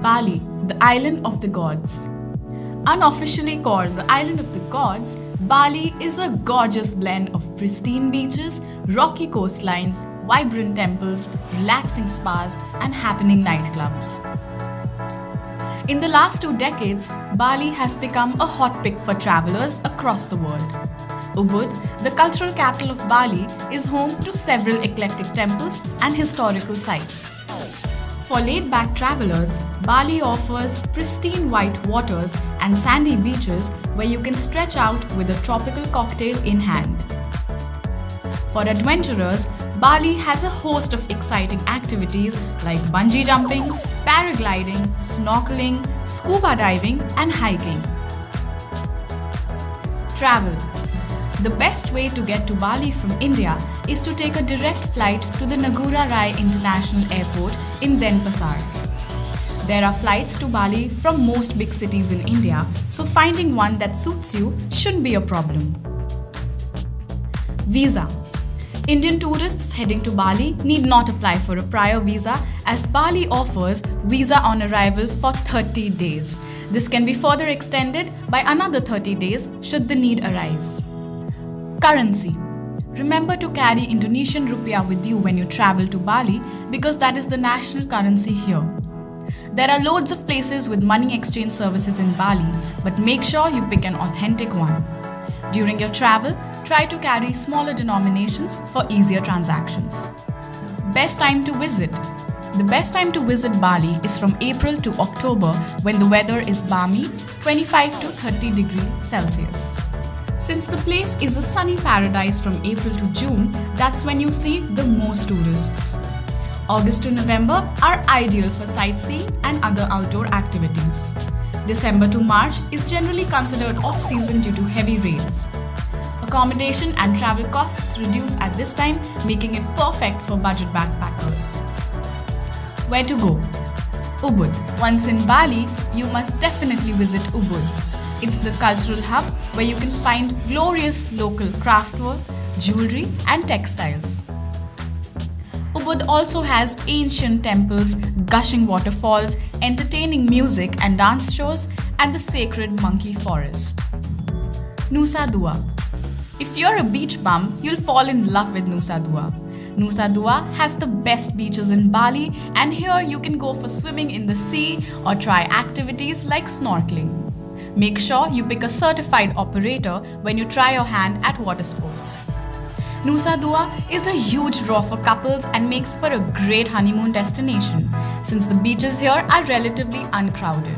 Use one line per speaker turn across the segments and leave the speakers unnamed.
Bali, the island of the gods. Unofficially called the island of the gods, Bali is a gorgeous blend of pristine beaches, rocky coastlines, vibrant temples, relaxing spas, and happening nightclubs. In the last 2 decades, Bali has become a hot pick for travelers across the world. Ubud, the cultural capital of Bali, is home to several eclectic temples and historical sites. For laid-back travelers, Bali offers pristine white waters and sandy beaches where you can stretch out with a tropical cocktail in hand. For adventurers, Bali has a host of exciting activities like bungee jumping, paragliding, snorkeling, scuba diving, and hiking. Travel. The best way to get to Bali from India is to take a direct flight to the Ngurah Rai International Airport in Denpasar. There are flights to Bali from most big cities in India, so finding one that suits you shouldn't be a problem. Visa. Indian tourists heading to Bali need not apply for a prior visa as Bali offers visa on arrival for 30 days. This can be further extended by another 30 days should the need arise. Currency. Remember to carry Indonesian rupiah with you when you travel to Bali because that is the national currency here. There are loads of places with money exchange services in Bali, but make sure you pick an authentic one. During your travel, try to carry smaller denominations for easier transactions. Best time to visit. The best time to visit Bali is from April to October when the weather is balmy, 25 to 30 degrees Celsius. Since the place is a sunny paradise from April to June, that's when you see the most tourists. August to November are ideal for sightseeing and other outdoor activities. December to March is generally considered off-season due to heavy rains. Accommodation and travel costs reduce at this time, making it perfect for budget backpackers. Where to go? Ubud. Once in Bali, you must definitely visit Ubud. It's the cultural hub where you can find glorious local craftwork, jewelry, and textiles. Ubud also has ancient temples, gushing waterfalls, entertaining music and dance shows, and the sacred monkey forest. Nusa Dua. If you're a beach bum, you'll fall in love with Nusa Dua. Nusa Dua has the best beaches in Bali, and here you can go for swimming in the sea or try activities like snorkeling. Make sure you pick a certified operator when you try your hand at water sports. Nusa Dua is a huge draw for couples and makes for a great honeymoon destination since the beaches here are relatively uncrowded.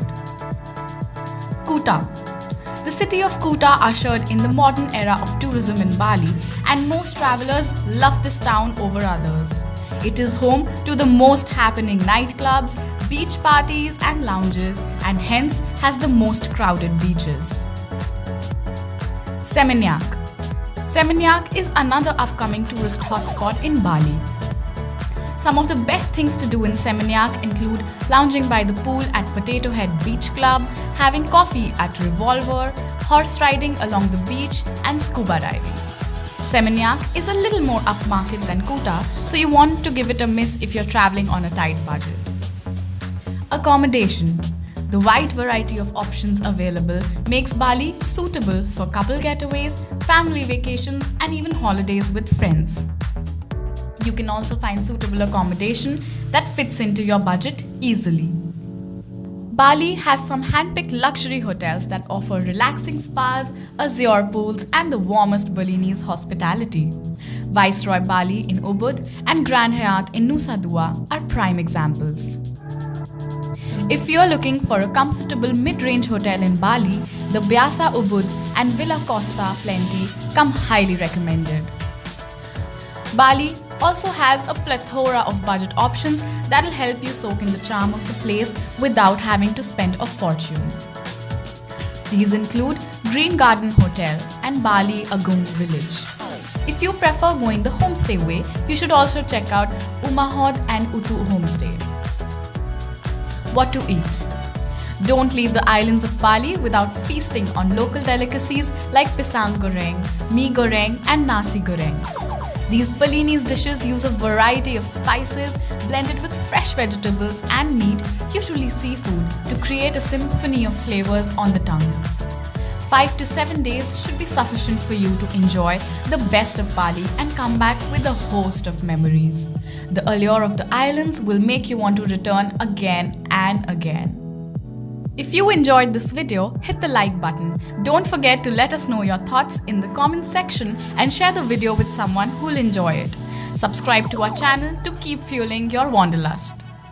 Kuta. The city of Kuta ushered in the modern era of tourism in Bali, and most travelers love this town over others. It is home to the most happening nightclubs, beach parties and lounges, and hence has the most crowded beaches. Seminyak. Seminyak is another upcoming tourist hotspot in Bali. Some of the best things to do in Seminyak include lounging by the pool at Potato Head Beach Club, having coffee at Revolver, horse riding along the beach, and scuba diving. Seminyak is a little more upmarket than Kuta, so you want to give it a miss if you're traveling on a tight budget. Accommodation. The wide variety of options available makes Bali suitable for couple getaways, family vacations, and even holidays with friends. You can also find suitable accommodation that fits into your budget easily. Bali has some hand-picked luxury hotels that offer relaxing spas, azure pools, and the warmest Balinese hospitality. Viceroy Bali in Ubud and Grand Hyatt in Nusa Dua are prime examples. If you're looking for a comfortable mid-range hotel in Bali, the Biasa Ubud and Villa Costa Plenty come highly recommended. Bali also has a plethora of budget options that'll help you soak in the charm of the place without having to spend a fortune. These include Green Garden Hotel and Bali Agung Village. If you prefer going the homestay way, you should also check out Umahod and Utu Homestay. What to eat? Don't leave the islands of Bali without feasting on local delicacies like pisang goreng, mee goreng, and nasi goreng. These Balinese dishes use a variety of spices blended with fresh vegetables and meat, usually seafood, to create a symphony of flavors on the tongue. 5 to 7 days should be sufficient for you to enjoy the best of Bali and come back with a host of memories. The allure of the islands will make you want to return again and again. If you enjoyed this video, hit the like button. Don't forget to let us know your thoughts in the comment section and share the video with someone who'll enjoy it. Subscribe to our channel to keep fueling your wanderlust.